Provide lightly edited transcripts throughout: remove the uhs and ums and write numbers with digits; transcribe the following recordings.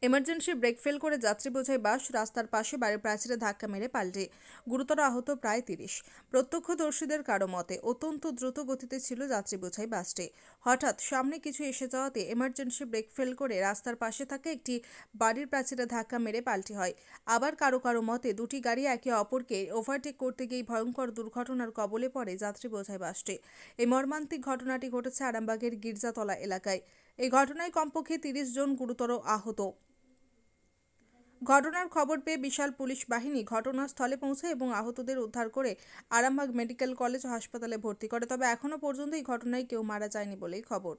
Emergency brake fail করে যাত্রী বোঝাই বাস রাস্তার পাশে বাড়ির প্রাচীরে ধাক্কা মেরে পাল্টে গুরুতর আহত প্রায় ৩০। প্রত্যক্ষদর্শীদের কারো মতে অত্যন্ত দ্রুত গতিতে ছিল যাত্রী বোঝাই বাসটি। হঠাৎ সামনে কিছু এসে যাওয়াতে এমার্জেন্সি ব্রেক ফেল করে রাস্তার পাশে থাকা একটি বাড়ির প্রাচীরে ধাক্কা মেরে পাল্টি হয়। আবার কারো কারো মতে দুটি গাড়ি একে অপরকে ওভারটেক করতে গিয়ে ভয়ঙ্কর দুর্ঘটনার কবলে পড়ে যাত্রী বোঝাই বাসটি। এই মর্মান্তিক ঘটনাটি ঘটেছে আরামবাগের গির্জাতলা এলাকায়। এই ঘটনায় কমপক্ষে ৩০ জন গুরুতর আহত। ঘটনার খবর পেয়ে বিশাল পুলিশ বাহিনী ঘটনাস্থলে পৌঁছে এবং আহতদের উদ্ধার করে আরামবাগ মেডিকেল কলেজ হাসপাতালে ভর্তি করে। তবে এখনও পর্যন্ত এই ঘটনায় কেউ মারা যায়নি বলেই খবর।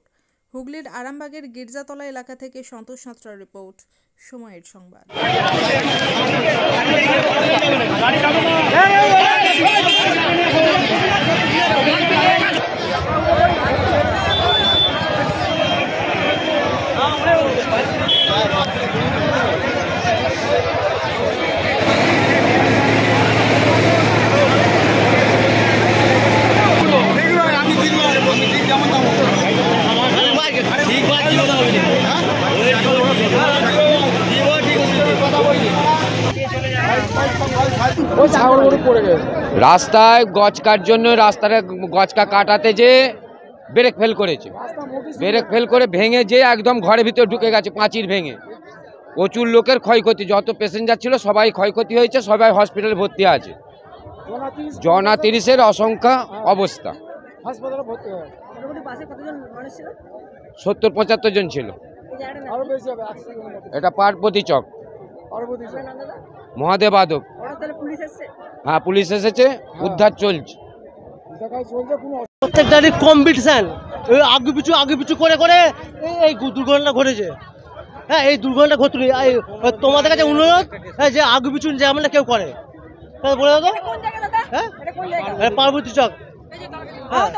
হুগলির আরামবাগের গির্জাতলা এলাকা থেকে সন্তোষ সাঁতরার রিপোর্ট, সময়ের সংবাদ। রাস্তায় গছকার জন্য রাস্তার গছকা কাটাতে যে ব্রেক ফেল করেছে, ব্রেক ফেল করে ভেঙে যে একদম ঘরের ভিতরে ঢুকে গেছে, পাঁচির ভেঙে। প্রচুর লোকের ক্ষয়ক্ষতি, যত প্যাসেঞ্জার ছিল সবাই ক্ষয়ক্ষতি হয়েছে, সবাই হসপিটালে ভর্তি আছে। জনা ৩০-এর অসংখ্য অবস্থা। ৭০-৭৫ জন ছিল। এটা পার্বতী চক, মহাদেব আদব। হ্যাঁ, পুলিশ এসেছে, উদ্ধার চলছে। প্রত্যেক গাড়ির কম্পিটিশন, আগে পিছু করে করে এই দুর্ঘটনা ঘটেছে। হ্যাঁ, এই দুর্ঘটনা ঘটল। তোমাদের কাছে অনুরোধ যে আগে পিছু যেমন কেউ করে বলে দাও। হ্যাঁ, পার্বতী চক। হ্যাঁ,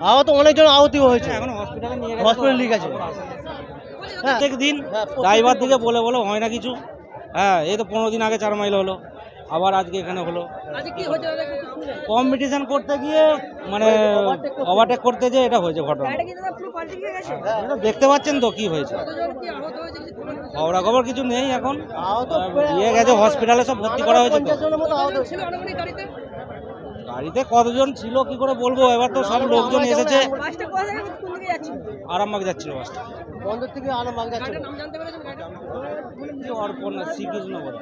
আহত অনেকজন আহত হয়েছে, হসপিটালে নিয়ে গেছে। প্রত্যেক দিন ড্রাইভার থেকে বলে হয় না কিছু। হ্যাঁ, এই তো 15 দিন আগে 4 মাইল হলো, আবার আজকে এখানে হলো। কম্পিটিশন করতে গিয়ে মানে ওভারটেক করতে যে এটা হয়েছে ঘটনা। দেখতে পাচ্ছেন তো কি হয়েছে। খবর কিছু নেই এখন, নিয়ে গেছে হসপিটালে, সব ভর্তি করা হয়েছে। গাড়িতে কতজন ছিল কি করে বলবো, এবার তো সব লোকজন এসেছে। আরামবাগ যাচ্ছিল বাসটা, বন্দর থেকে আরামবাগ যাচ্ছিল। শ্রীকৃষ্ণ বলে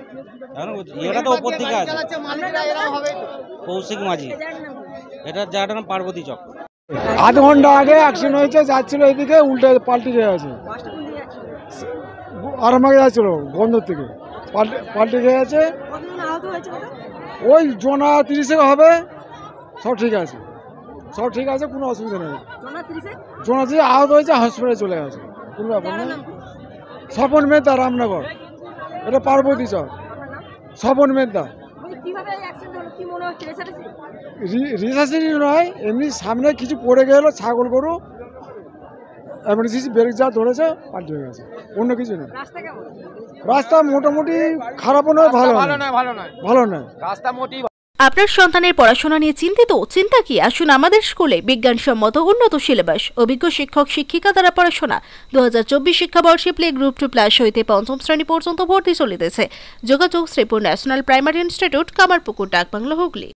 এটা তো ওপর দিকে আছে, কৌশিক মাঝি। এটা জায়গাটার নাম পার্বতী চক। আধ ঘন্টা আগে অ্যাক্সিডেন্ট হয়েছে, যাচ্ছিল এইদিকে, উল্টে পাল্টি গিয়ে গেছে। আরামবাগে যাচ্ছিল বন্দর থেকে, পাল্টি গিয়ে গেছে। ওই জনা 30 হবে। সব ঠিক আছে, সব ঠিক আছে, কোনো অসুবিধা নেই। জনা 30 আহত হয়েছে, হসপিটালে চলে গেছে, কোনো ব্যাপার নেই। স্বপন মেদদা, রামনগর। এটা পার্বতী চক, স্বপন মেদদা। রিসার্চি নয়, এমনি সামনে কিছু পড়ে গেল, ছাগল গরু, এমার্জেন্সি ব্রেক যা ধরেছে পাল্টি হয়ে গেছে, অন্য কিছু নয়। রাস্তা মোটামুটি খারাপও নয়, ভালো নয় রাস্তা মোটেই। আপনার সন্তানের পড়াশোনা নিয়ে চিন্তিত? চিন্তা কি, আসুন আমাদের স্কুলে। বিজ্ঞানসম্মত উন্নত সিলেবাস, অভিজ্ঞ শিক্ষক শিক্ষিকা দ্বারা পড়াশোনা। 2024 শিক্ষাবর্ষে প্লে গ্রুপ 2+ হইতে 5ম শ্রেণী পর্যন্ত ভর্তি চলিতেছে। যোগাযোগ Sripur national primary institute, Kamarpukur, ডাকবাংলো, হুগলি।